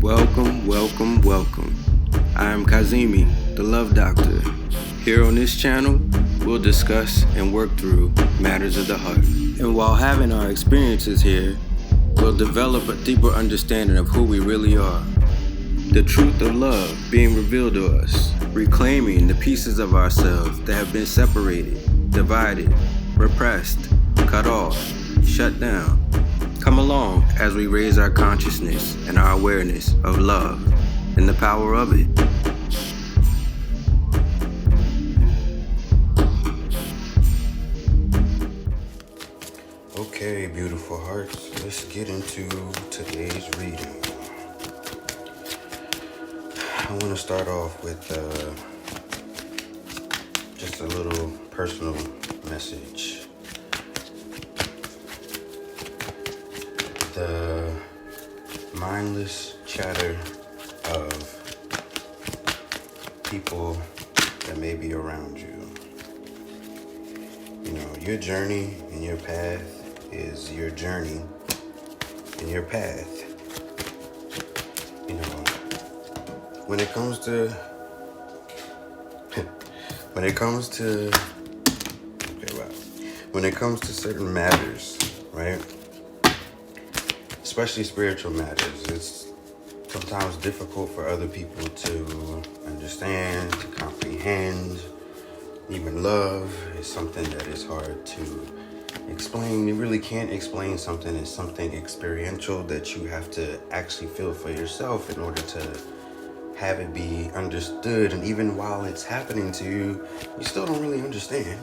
Welcome, welcome, welcome. I am Kazimi, the Love Doctor. Here on this channel, we'll discuss and work through matters of the heart. And while having our experiences here, we'll develop a deeper understanding of who we really are. The truth of love being revealed to us, reclaiming the pieces of ourselves that have been separated, divided, repressed, cut off, shut down. Come along as we raise our consciousness and our awareness of love and the power of it. Okay, beautiful hearts, let's get into today's reading. I want to start off with just a little personal message. The mindless chatter of people that may be around you. You know, your journey and your path is your journey and your path. You know, when it comes to certain matters, right? Especially spiritual matters, it's sometimes difficult for other people to understand, to comprehend. Even love is something that is hard to explain. You really can't explain something. It's something experiential that you have to actually feel for yourself in order to have it be understood. And even while it's happening to you, you still don't really understand.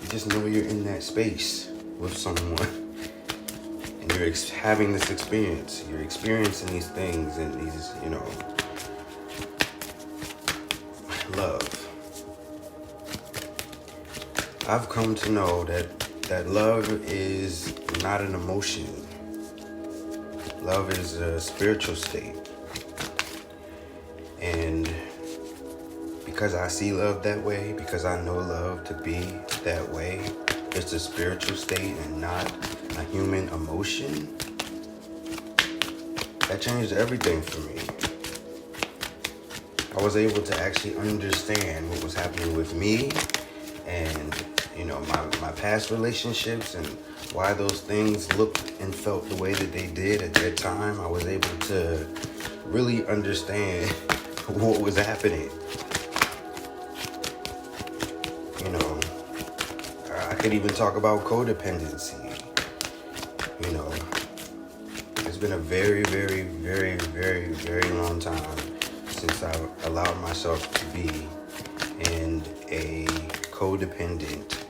You just know you're in that space with someone. And you're having this experience. You're experiencing these things and these, love. I've come to know that love is not an emotion. Love is a spiritual state. And because I see love that way, because I know love to be that way, it's a spiritual state and not a human emotion. That changed everything for me. I was able to actually understand what was happening with me and, my past relationships and why those things looked and felt the way that they did at that time. I was able to really understand what was happening. I could even talk about codependency. It's been a very, very, very, very, very long time since I allowed myself to be in a codependent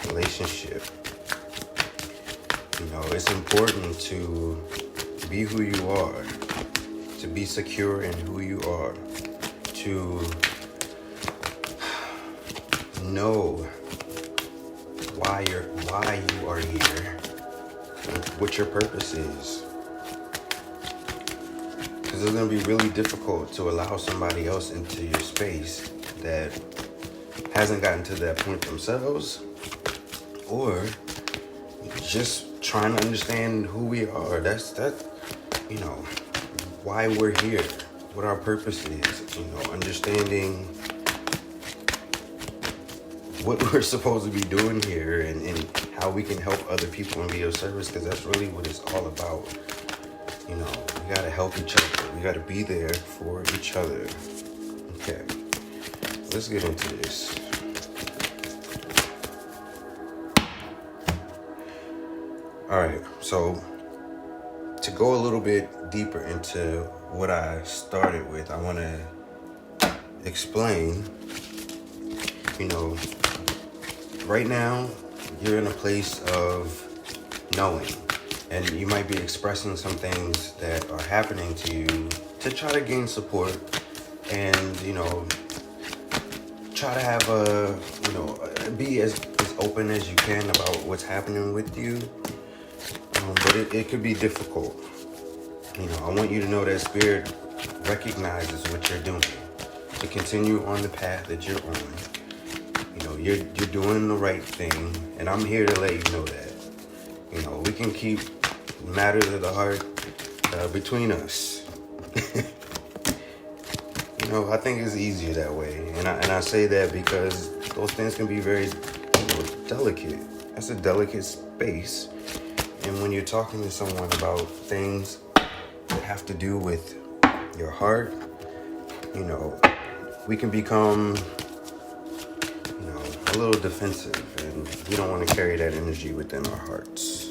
relationship. It's important to be who you are, to be secure in who you are, to know why you are here, what your purpose is. Because it's going to be really difficult to allow somebody else into your space that hasn't gotten to that point themselves, or just trying to understand who we are. That's why we're here, what our purpose is, understanding what we're supposed to be doing here and how we can help other people and be of service, because that's really what it's all about. We gotta help each other. We gotta be there for each other. Okay, let's get into this. All right, so to go a little bit deeper into what I started with, I want to explain, right now you're in a place of knowing, and you might be expressing some things that are happening to you to try to gain support and, try to have be as open as you can about what's happening with you. But it could be difficult. I want you to know that Spirit recognizes what you're doing to continue on the path that you're on. You're doing the right thing, and I'm here to let you know that. We can keep matters of the heart between us. I think it's easier that way. And I say that because those things can be very, delicate. That's a delicate space. And when you're talking to someone about things that have to do with your heart, we can become, a little defensive, and we don't want to carry that energy within our hearts.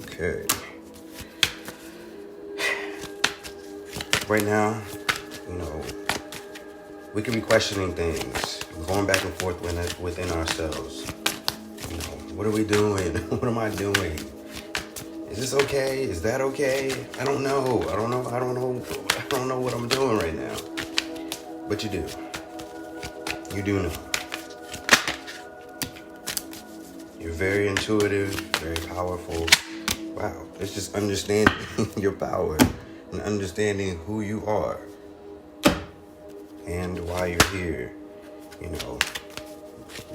Okay. Right now, we can be questioning things, going back and forth within ourselves. What are we doing? What am I doing? Is this okay? Is that okay? I don't know. I don't know what I'm doing right now. But you do. You do know. You're very intuitive, very powerful. Wow. It's just understanding your power and understanding who you are and why you're here.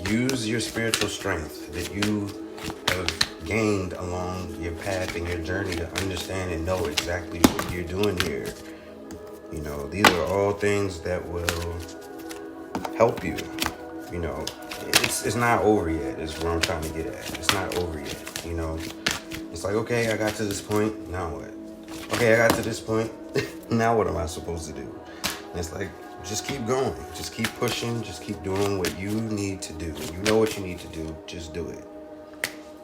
Use your spiritual strength that you have gained along your path and your journey to understand and know exactly what you're doing here. These are all things that will help you. It's not over yet, is what I'm trying to get at. It's not over yet, It's like, okay, I got to this point, now what? Okay, I got to this point, now what am I supposed to do? And it's like, just keep going. Just keep pushing. Just keep doing what you need to do. You know what you need to do. Just do it.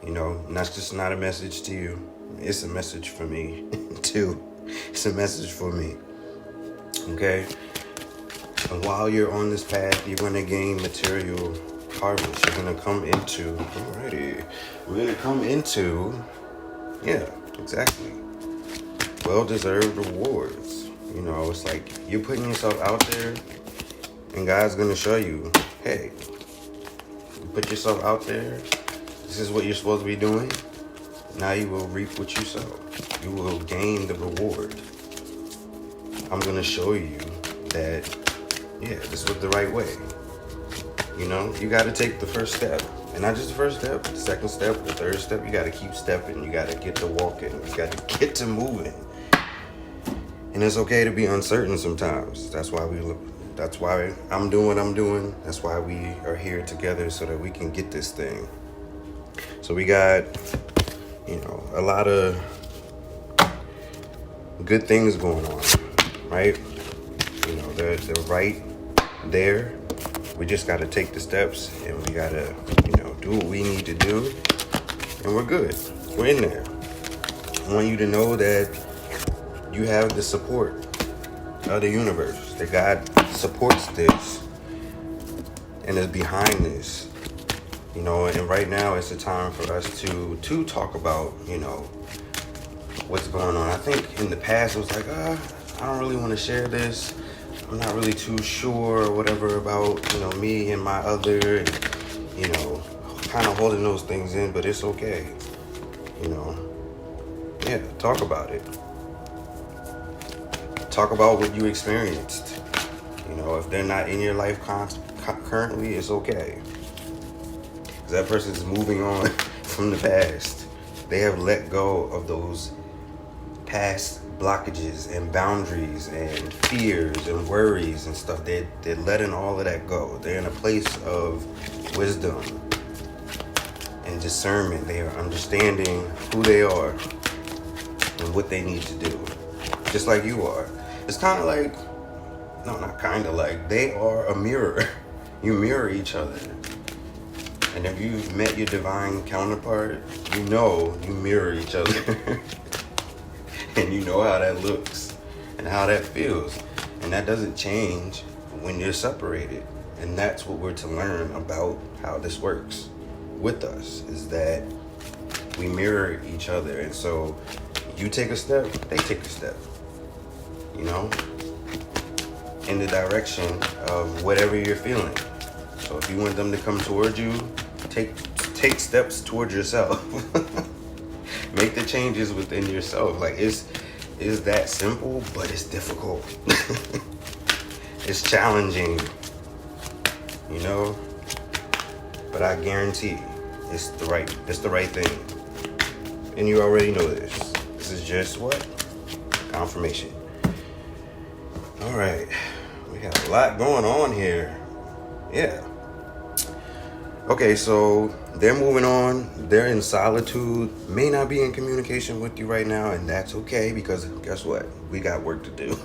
And that's just not a message to you. It's a message for me, too. It's a message for me. Okay? And while you're on this path, you're going to gain material harvest. You're going to come into, yeah, exactly, well-deserved rewards. It's like you're putting yourself out there, and God's going to show you, hey, you put yourself out there, this is what you're supposed to be doing. Now you will reap what you sow. You will gain the reward. I'm going to show you that, this was the right way. You got to take the first step. And not just the first step, the second step, the third step. You got to keep stepping. You got to get to walking. You got to get to moving. And it's okay to be uncertain sometimes. That's why I'm doing what I'm doing. That's why we are here together, so that we can get this thing. So we got, a lot of good things going on, right? They're right there. We just got to take the steps, and we got to, do what we need to do, and we're good. We're in there. I want you to know that you have the support of the universe, that God supports this and is behind this. And right now it's a time for us to talk about, what's going on. I think in the past it was like, I don't really want to share this. I'm not really too sure or whatever about, me and my other, and, kind of holding those things in, but it's okay. Talk about it. Talk about what you experienced. If they're not in your life currently, it's okay. Because that person's moving on from the past. They have let go of those past blockages and boundaries and fears and worries and stuff. They're letting all of that go. They're in a place of wisdom and discernment. They are understanding who they are and what they need to do. Just like you are. It's kind of like, no, not kind of like, they are a mirror. You mirror each other. And if you've met your divine counterpart, you mirror each other. And you know how that looks and how that feels. And that doesn't change when you're separated. And that's what we're to learn about how this works with us, is that we mirror each other. And so you take a step, they take a step, in the direction of whatever you're feeling. So if you want them to come towards you, take steps towards yourself. Make the changes within yourself. Like, it's that simple, but it's difficult. It's challenging, but I guarantee it's the right thing. And you already know this. This is just what? Confirmation. All right, we got a lot going on here. Yeah. Okay, so they're moving on. They're in solitude. May not be in communication with you right now, and that's okay because guess what? We got work to do.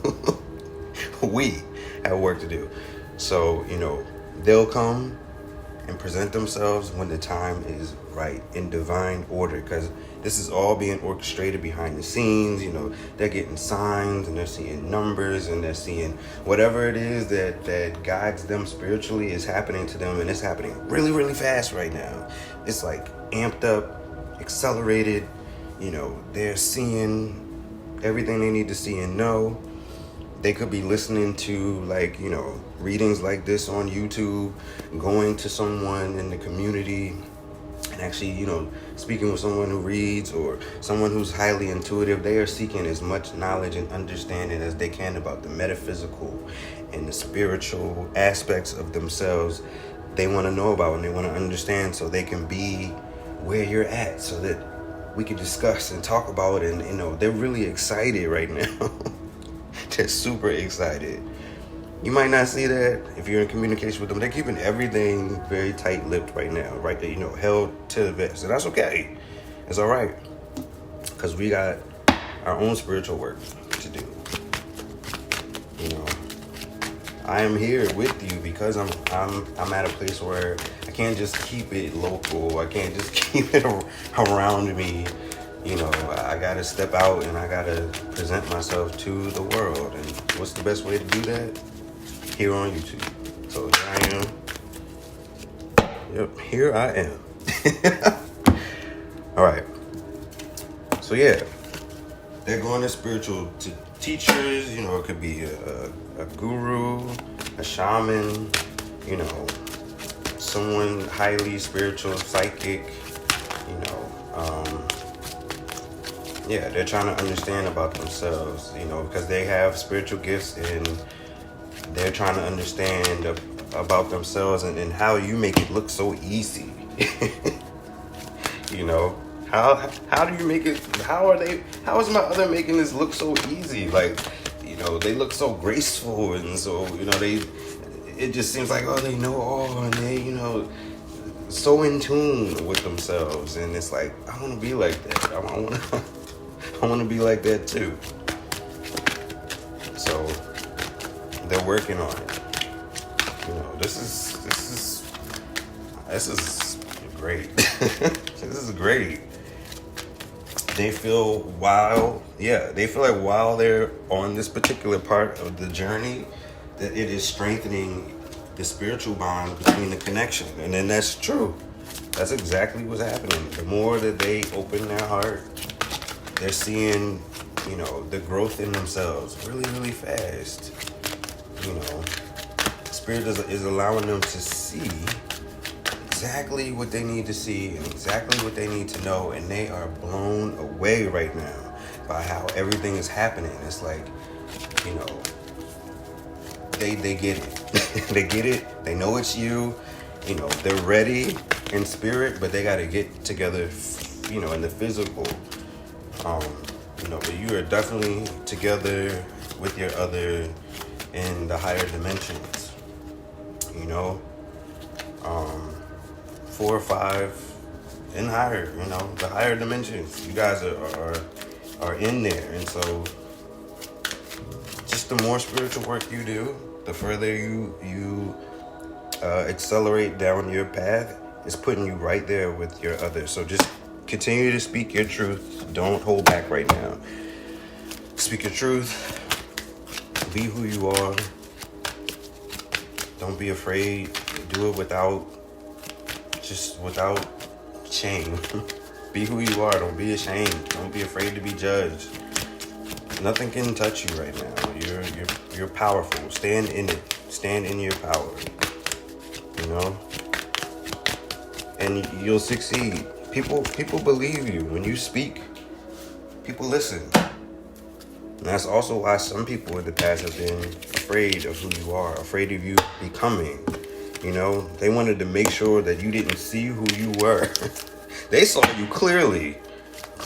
We have work to do. So, they'll come and present themselves when the time is right in divine order, because this is all being orchestrated behind the scenes. They're getting signs and they're seeing numbers and they're seeing whatever it is that guides them spiritually is happening to them, and it's happening really, really fast right now. It's like amped up, accelerated. They're seeing everything they need to see and know. They could be listening to readings like this on YouTube, going to someone in the community and actually, speaking with someone who reads or someone who's highly intuitive. They are seeking as much knowledge and understanding as they can about the metaphysical and the spiritual aspects of themselves they want to know about and they want to understand, so they can be where you're at, so that we can discuss and talk about it. And, they're really excited right now. They're super excited. You might not see that if you're in communication with them. They're keeping everything very tight-lipped right now, right? Held to the vest. And that's okay. It's all right. Because we got our own spiritual work to do. I am here with you because I'm at a place where I can't just keep it local. I can't just keep it around me. I gotta step out and I gotta present myself to the world. And what's the best way to do that? Here on YouTube. So here I am. Yep, here I am. All right. So yeah, they're going to spiritual teachers. It could be a guru, a shaman. Someone highly spiritual, psychic. Yeah, they're trying to understand about themselves, because they have spiritual gifts and they're trying to understand about themselves and how you make it look so easy. How do you make it? How is my other making this look so easy? They look so graceful and so, it just seems like, they know all and they, so in tune with themselves. And it's like, I want to be like that. I want to be like that too. So they're working on it. This is great. This is great. They feel they feel like while they're on this particular part of the journey, that it is strengthening the spiritual bond between the connection. And then that's true. That's exactly what's happening. The more that they open their heart, they're seeing, the growth in themselves really, really fast. Spirit is allowing them to see exactly what they need to see and exactly what they need to know. And they are blown away right now by how everything is happening. It's like, they get it. They get it. They know it's you. They're ready in spirit, but they got to get together, in the physical. But you are definitely together with your other in the higher dimensions. 4 or 5 and higher. The higher dimensions. You guys are in there, and so just the more spiritual work you do, the further you accelerate down your path, is putting you right there with your others. So just continue to speak your truth. Don't hold back right now. Speak your truth. Be who you are. Don't be afraid. Do it without shame. Be who you are. Don't be ashamed. Don't be afraid to be judged. Nothing can touch you right now. You're powerful. Stand in it. Stand in your power. And you'll succeed. People believe you. When you speak, people listen. And that's also why some people in the past have been afraid of who you are, afraid of you becoming. They wanted to make sure that you didn't see who you were. They saw you clearly.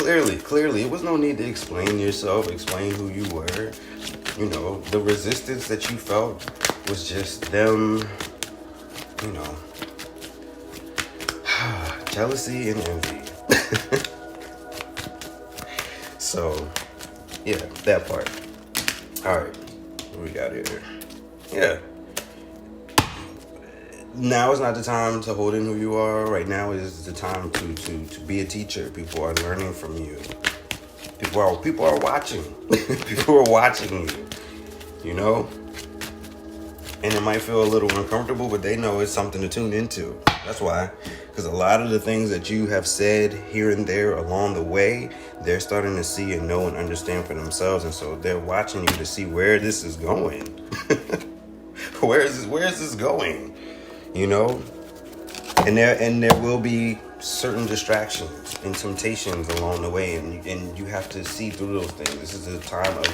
It was no need to explain yourself, explain who you were. the resistance that you felt was just them, you know, jealousy and envy. So, yeah, that part. All right, what we got here? Yeah. Now is not the time to hold in who you are. Right now is the time to be a teacher. People are learning from you. People are watching. People are watching you. You know? And it might feel a little uncomfortable, but they know it's something to tune into. That's why. Because a lot of the things that you have said here and there along the way, they're starting to see and know and understand for themselves. And so they're watching you to see where this is going. Where is this going? You know? And there will be certain distractions and temptations along the way. And you have to see through those things. This is a time of,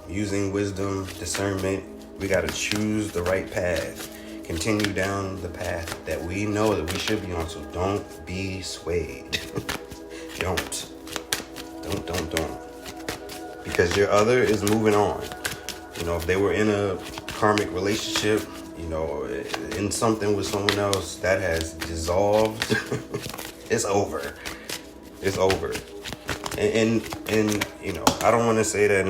using wisdom, discernment. We got to choose the right path. Continue down the path that we know that we should be on. So don't be swayed. Don't. Because your other is moving on. If they were in a karmic relationship, in something with someone else that has dissolved, it's over. It's over. And I don't want to say that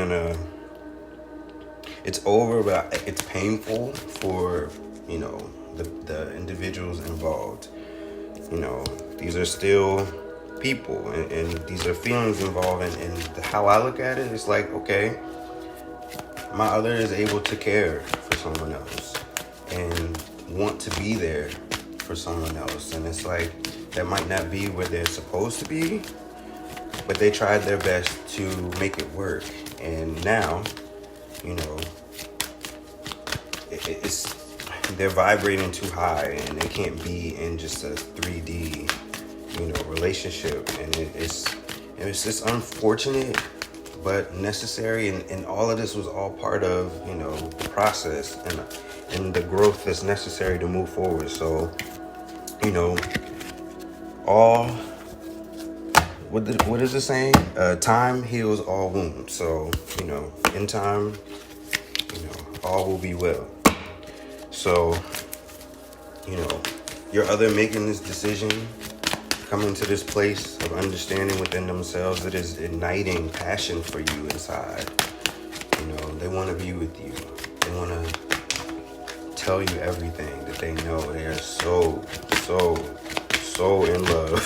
it's over, but it's painful for, the individuals involved. These are still people and these are feelings involved. And how I look at it, it's like, okay, my other is able to care for someone else and want to be there for someone else. And it's like, that might not be where they're supposed to be, but they tried their best to make it work. And now, they're vibrating too high and they can't be in just a 3D, relationship. And it's just unfortunate, but necessary. And all of this was all part of, the process and the growth that's necessary to move forward. So, what is it saying? Time heals all wounds. So, in time, all will be well. So, your other making this decision, coming to this place of understanding within themselves that is igniting passion for you inside. They want to be with you. They want to tell you everything that they know. They are so in love.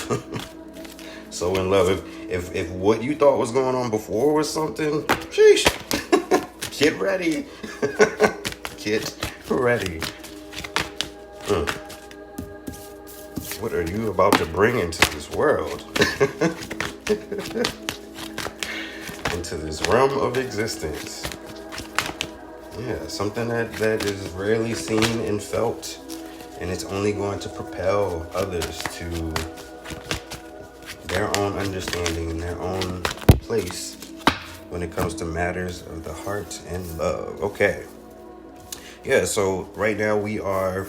So in love. If what you thought was going on before was something, sheesh. Get ready. Get ready. What are you about to bring into this world? Into this realm of existence. Yeah, something that is rarely seen and felt. And it's only going to propel others to their own understanding and their own place when it comes to matters of the heart and love. Okay. Yeah, so right now we are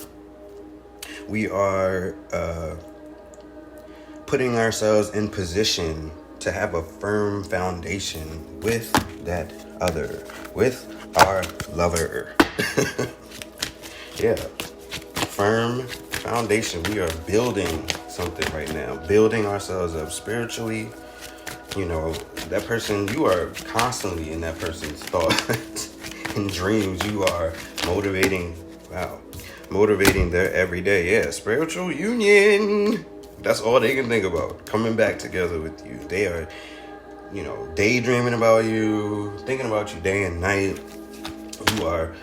putting ourselves in position to have a firm foundation with that other, with our lover. Yeah, firm foundation. We are building something right now, building ourselves up spiritually. That person, you are constantly in that person's thoughts and dreams. You are motivating their everyday. Yeah, spiritual union. That's all they can think about, coming back together with you. They are, daydreaming about you, thinking about you day and night. You are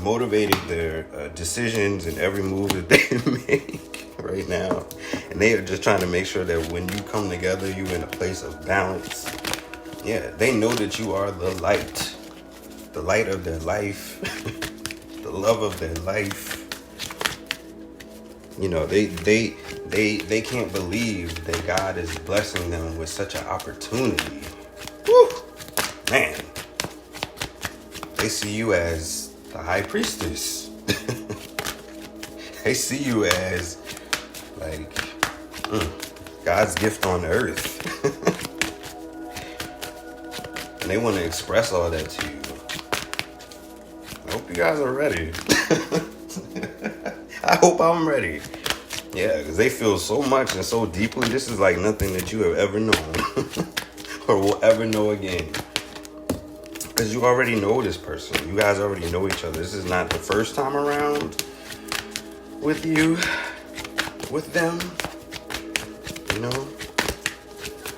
motivating their decisions and every move that they make right now. And they are just trying to make sure that when you come together, you're in a place of balance. Yeah, they know that you are the light of their life, the love of their life. They can't believe that God is blessing them with such an opportunity. Woo! Man, they see you as the high priestess. They see you as like God's gift on earth. And they want to express all that to you. hope you guys are ready. I hope I'm ready. Yeah, because they feel so much and so deeply. This is like nothing that you have ever known or will ever know again. Because you already know this person. You guys already know each other. This is not the first time around with you, with them. You know,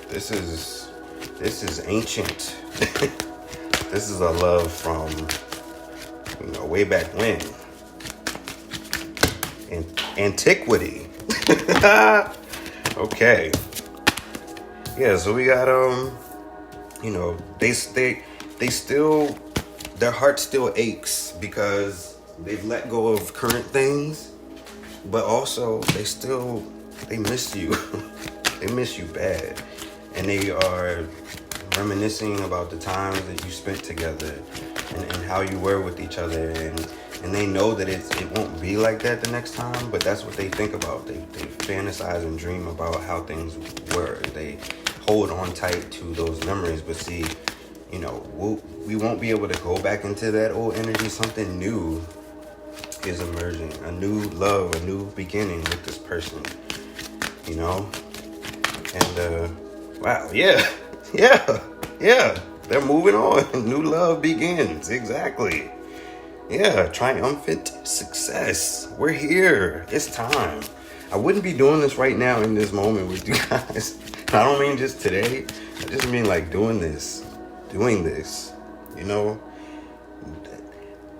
this is ancient. This is a love from, way back when. In antiquity. Okay. Yeah, so we got they still, their heart still aches because they've let go of current things, but also they miss you. They miss you bad. And they are reminiscing about the times that you spent together and how you were with each other, and they know that it won't be like that the next time, but that's what they think about. They fantasize and dream about how things were. They hold on tight to those memories, but see, we won't be able to go back into that old energy. Something new is emerging, a new love, a new beginning with this person, and wow, yeah, they're moving on. New love begins. Exactly. Yeah, triumphant success. We're here. It's time. I wouldn't be doing this right now in this moment with you guys. I don't mean just today. I just mean like doing this.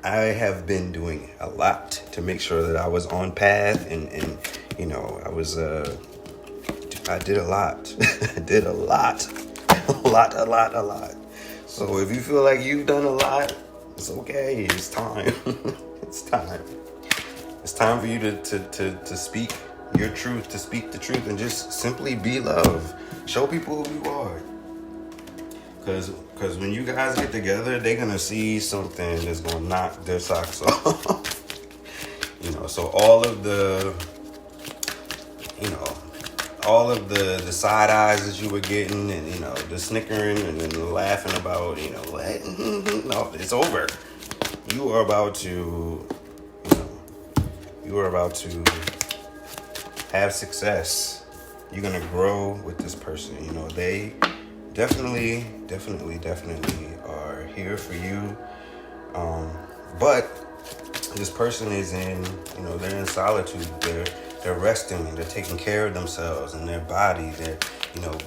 I have been doing a lot to make sure that I was on path and I did a lot. I did a lot. A lot. So if you feel like you've done a lot, it's okay. It's time. It's time. It's time for you to speak your truth, to speak the truth, and just simply be love. Show people who you are. Because when you guys get together, they're going to see something that's going to knock their socks off. So all of the side eyes that you were getting, and the snickering and then the laughing about, what? No, it's over. You are about to have success. You're gonna grow with this person. They definitely are here for you. But this person is in, they're in solitude. They're resting, they're taking care of themselves and their body. They're,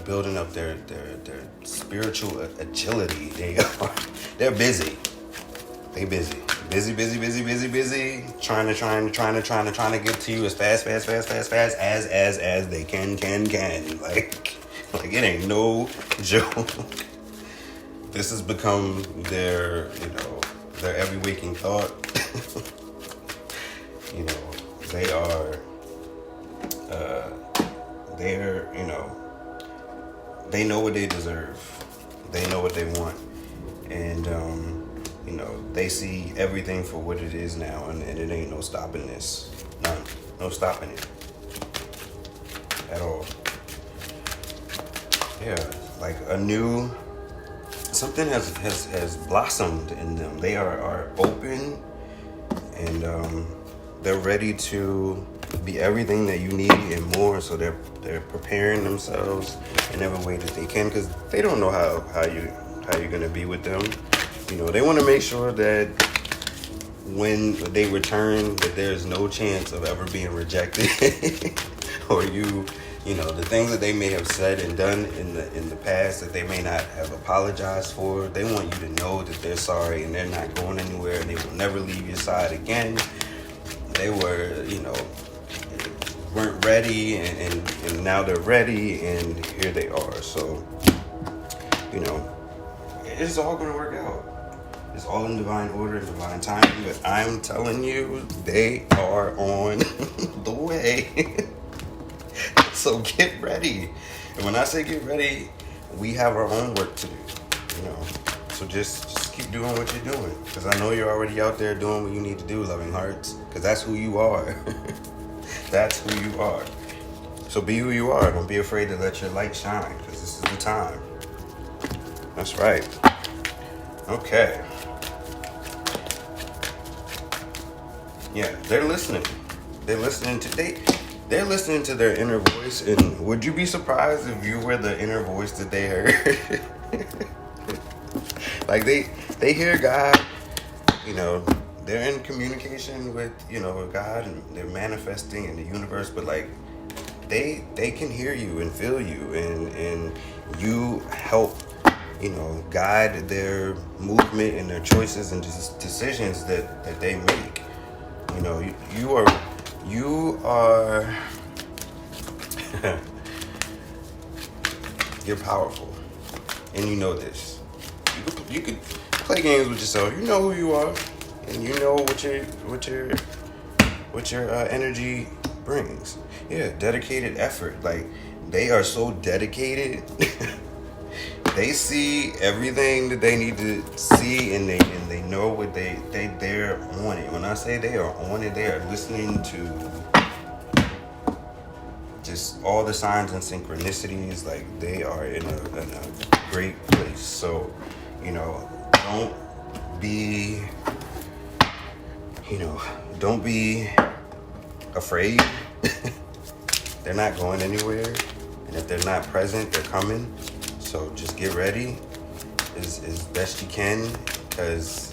building up their spiritual agility. They're busy. They busy. Trying to get to you as fast as they can. Like it ain't no joke. This has become their every waking thought. They are. They know what they deserve. They know what they want. And, they see everything for what it is now. And it ain't no stopping this. None. No stopping it. At all. Yeah. Like something has blossomed in them. They are open and they're ready to be everything that you need and more. So they're preparing themselves in every way that they can, because they don't know how you're gonna be with them. They want to make sure that when they return, that there's no chance of ever being rejected, or the things that they may have said and done in the past that they may not have apologized for. They want you to know that they're sorry and they're not going anywhere and they will never leave your side again. They were, weren't ready and now they're ready and here they are. So, it's all going to work out. It's all in divine order and divine timing. But I'm telling you, they are on the way. So get ready. And when I say get ready, we have our own work to do. So just keep doing what you're doing. Because I know you're already out there doing what you need to do, loving hearts. Because that's who you are. That's who you are. So be who you are. Don't be afraid to let your light shine. Because this is the time. That's right. Okay. Yeah, they're listening. They're listening to their inner voice. And would you be surprised if you were the inner voice that they heard? Like they hear God, you know, they're in communication with, God, and they're manifesting in the universe, but like they can hear you and feel you, and you help, guide their movement and their choices and decisions that they make. You are you're powerful, and you know this. You could play games with yourself. You know who you are, and you know what your energy brings. Yeah, dedicated effort. Like, they are so dedicated. They see everything that they need to see, and they know what they're on it. When I say they are on it, they are listening to just all the signs and synchronicities. Like, they are in a great place. So, don't be don't be afraid. They're not going anywhere, and if they're not present, they're coming. So just get ready as best you can, because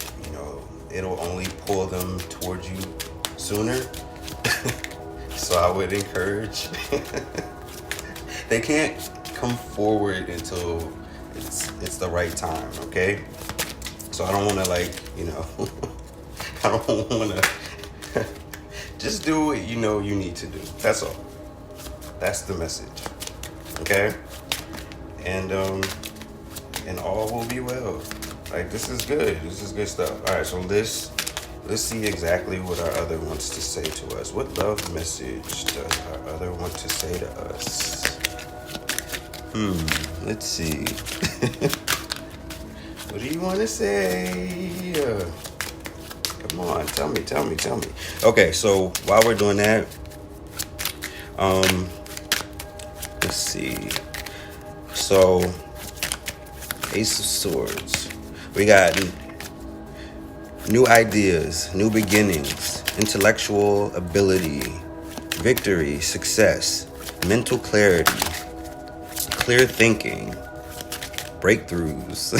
it'll only pull them towards you sooner. So I would encourage. They can't come forward until it's the right time. Okay, so I don't want to I don't want to. Just do what you need to do. That's all. That's the message. Okay? And all will be well. Like, this is good. This is good stuff. All right, so let's see exactly what our other wants to say to us. What love message does our other want to say to us? Let's see. What do you want to say? Come on, tell me. Okay, so while we're doing that, let's see. So, Ace of Swords. We got new ideas, new beginnings, intellectual ability, victory, success, mental clarity, clear thinking, breakthroughs.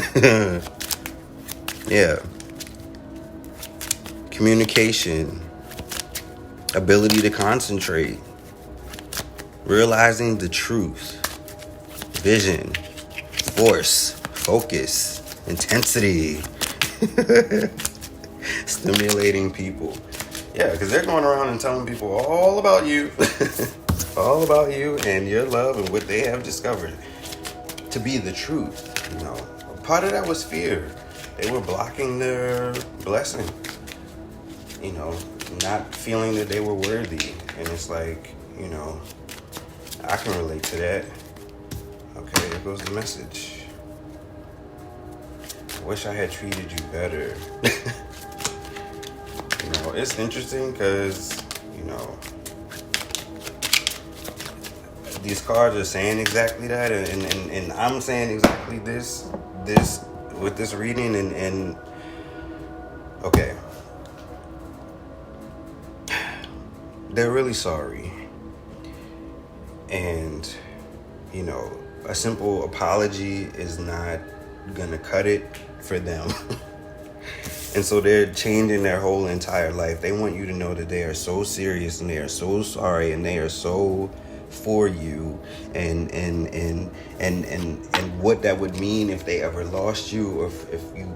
Yeah. Communication, ability to concentrate, realizing the truth, vision, force, focus, intensity, stimulating people. Yeah, because they're going around and telling people all about you, all about you and your love and what they have discovered to be the truth. Part of that was fear. They were blocking their blessing. Not feeling that they were worthy. And it's like, I can relate to that. Okay, there goes the message. I wish I had treated you better. It's interesting because, these cards are saying exactly that, and I'm saying exactly this with this reading, and okay. They're really sorry. And, a simple apology is not gonna cut it for them. And so they're changing their whole entire life. They want you to know that they are so serious and they are so sorry and they are so for you, and what that would mean if they ever lost you, or if you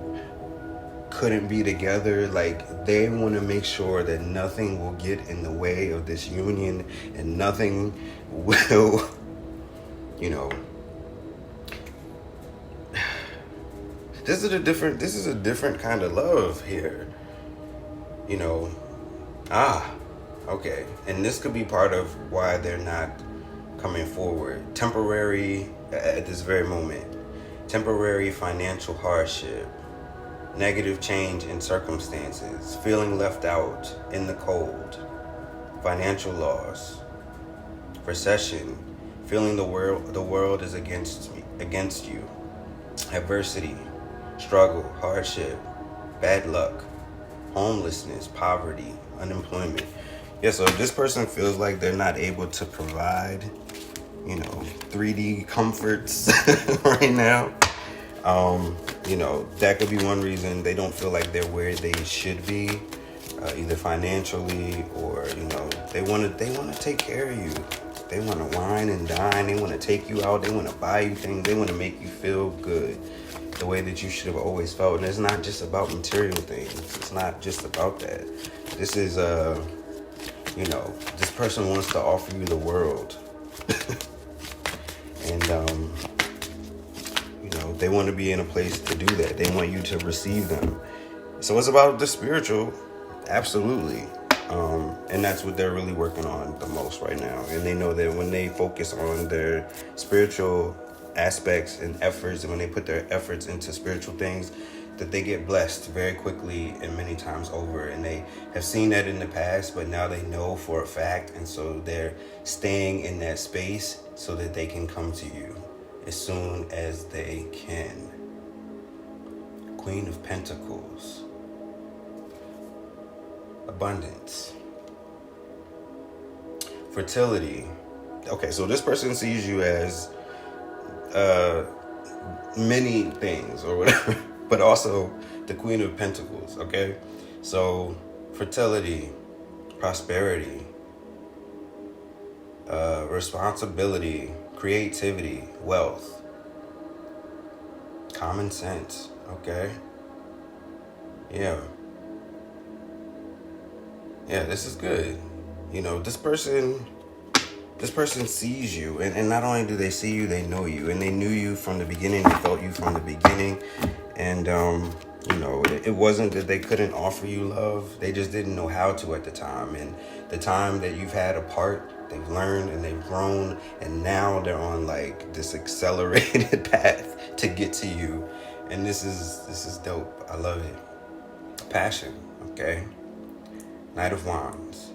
couldn't be together. Like, they want to make sure that nothing will get in the way of this union, and nothing will, this is a different kind of love here. Okay. And this could be part of why they're not coming forward. Temporary, at this very moment, temporary financial hardship, negative change in circumstances, feeling left out in the cold, financial loss, recession, feeling the world is against you, adversity, struggle, hardship, bad luck, homelessness, poverty, unemployment. Yeah, so if this person feels like they're not able to provide, 3D comforts right now, that could be one reason they don't feel like they're where they should be, either financially or, they want to take care of you. They want to wine and dine. They want to take you out. They want to buy you things. They want to make you feel good the way that you should have always felt. And it's not just about material things. It's not just about that. This is, this person wants to offer you the world. And, they want to be in a place to do that. They want you to receive them. So it's about the spiritual. Absolutely. And that's what they're really working on the most right now. And they know that when they focus on their spiritual aspects and efforts, and when they put their efforts into spiritual things, that they get blessed very quickly and many times over. And they have seen that in the past, but now they know for a fact. And so they're staying in that space so that they can come to you as soon as they can. Queen of Pentacles. Abundance. Fertility. Okay, so this person sees you as many things or whatever, but also the Queen of Pentacles, okay? So fertility, prosperity, responsibility, creativity, wealth, common sense, okay? Yeah, this is good. This person sees you, and not only do they see you, they know you, and they knew you from the beginning. They felt you from the beginning, and it wasn't that they couldn't offer you love. They just didn't know how to at the time. And the time that you've had apart, they've learned and they've grown, and now they're on like this accelerated path to get to you. And this is dope. I love it. Passion, okay? Knight of Wands.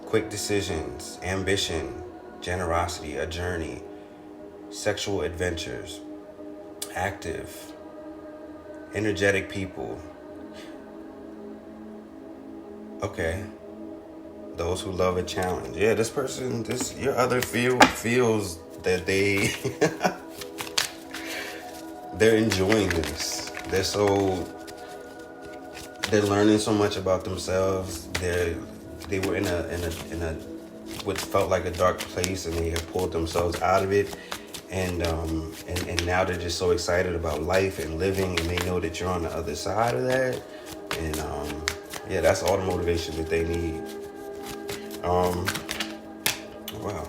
Quick decisions, ambition, generosity, a journey, sexual adventures, active, energetic people. Okay. Those who love a challenge. Yeah, your other feels that they're enjoying this. They're learning so much about themselves. They were in a what felt like a dark place, and they have pulled themselves out of it, and now they're just so excited about life and living, and they know that you're on the other side of that, and that's all the motivation that they need. Wow,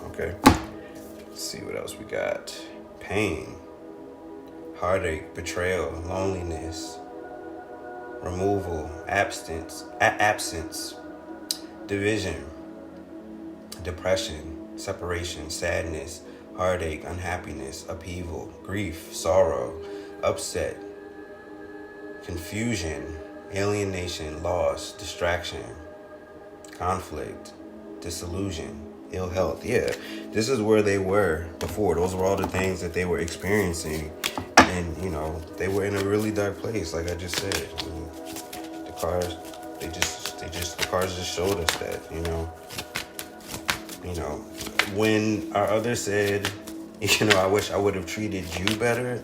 okay. Let's see what else we got. Pain, heartache, betrayal, loneliness, removal, absence, division, depression, separation, sadness, heartache, unhappiness, upheaval, grief, sorrow, upset, confusion, alienation, loss, distraction, conflict, disillusion, ill health. Yeah, this is where they were before. Those were all the things that they were experiencing. And, they were in a really dark place, like I just said. The cards, the cards just showed us that, when our other said, I wish I would have treated you better.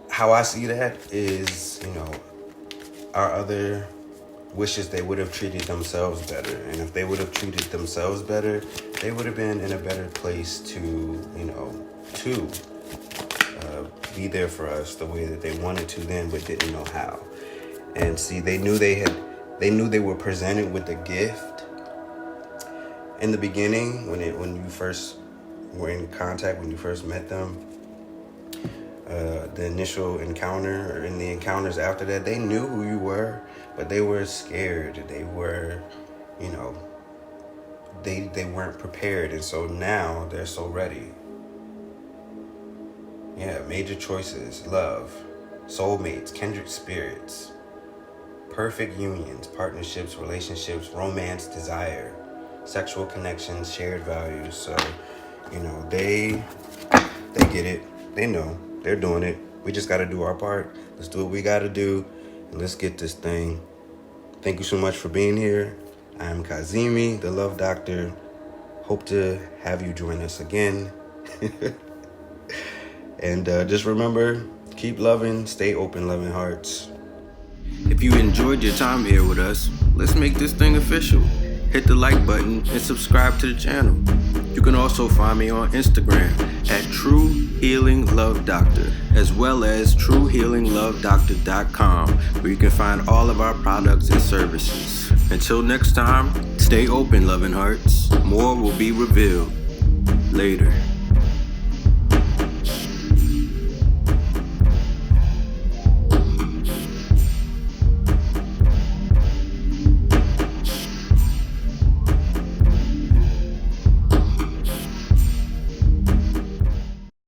How I see that is, our other wishes they would have treated themselves better. And if they would have treated themselves better, they would have been in a better place to be there for us the way that they wanted to then, but didn't know how. And see, they knew they were presented with a gift in the beginning when you first were in contact, when you first met them. The initial encounter, or in the encounters after that, they knew who you were, but they were scared. They were, they weren't prepared. And so now they're so ready. Yeah, major choices, love, soulmates, kindred spirits, perfect unions, partnerships, relationships, romance, desire, sexual connections, shared values. So, they get it. They know. They're doing it. We just got to do our part. Let's do what we got to do, Let's get this thing. Thank you so much for being here. I'm Kazimi, the Love Doctor. Hope to have you join us again. And just remember, keep loving, stay open, loving hearts. If you enjoyed your time here with us, let's make this thing official. Hit the like button and subscribe to the channel. You can also find me on Instagram at True Healing Love Doctor, as well as TrueHealingLoveDoctor.com, where you can find all of our products and services. Until next time, stay open, loving hearts. More will be revealed later.